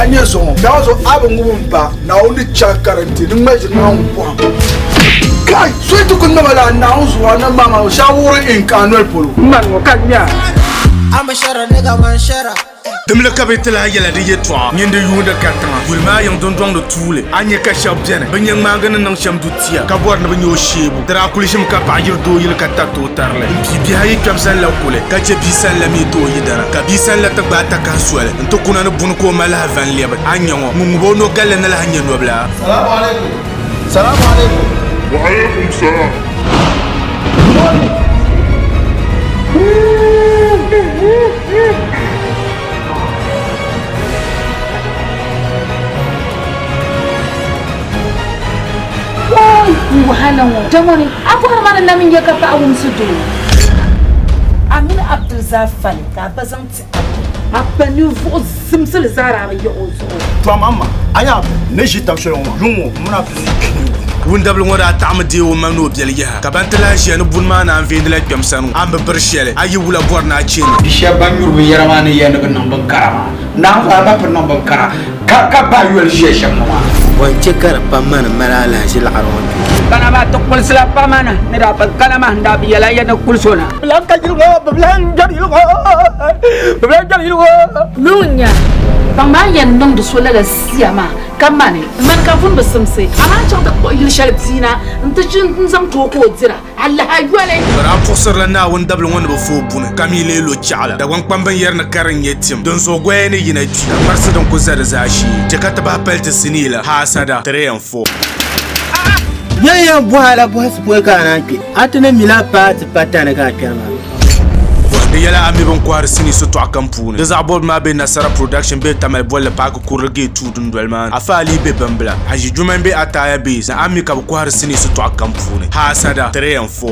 anya zo da zo abin gubun ba na wani chakaranti din mai jina mu kwa kai so ita kun mala na zuwa nan ba ma shawurin in kanwal polo man ko kanya I'm a shara nigga man shara Demle kabitela yela de yetwa nyende yunda katanga gulma yang dondong do tule anye ka shab jene benyang mangana nang sham dutia ka bor na benyo shebu dara kulishim ka bajir do yel ka tato tarle bi hayi kam san la kule ka je bi san la mi do yidara ka bi san la ta bata ka swale nto kuna no bun ko mala van lebe anyango mu bo no galle na la hanye no bla salamu alaikum wa alaikum salam wahala wo jamani akwai mana namin ya kafa awun su do Amin Abdul Zafal ka bazan ti abanu vo zimsul zara ba yo ozo to mama anya ne shi tamshirin wa lunwo muna wundabl ngoda tamde wo mano bielya ka bantala shi no bunma na vendela kemsanu ambe bershele ayi wula borna chini bisha banyur bi yaramani ya no nan karama na ba pa nan kara ka ba yul je shamma wance kar pamana malala shi la'arwan kana ba to kul sila pamana ne da pa kalama nda bi yala ya no kul sona blanka jirgo blanka jirgo lunya ban ma yan nan da so la siyama kamane man ka fun basumse amma chon da ko yil shalbzina nta chin nzam to ko zira Allah ayole bara fosar la na wundabl ngon bo fo bune kamile lo chaala da wan pamban yerna karan yetim don so gwene yina ti marsa don ko zada zashi jakata ba pelta sinila hasada 3 and 4 yaya buhala buhas buka na ki atene mila pat patana ka kema da yala ami ban kwar sini so to akampune da zabol ma be nasara production be tamal bolle pa ko kurge tudun dolman afali be bambla haji juman be ataya be za ami ka kwar sini so to akampune hasada 3 and 4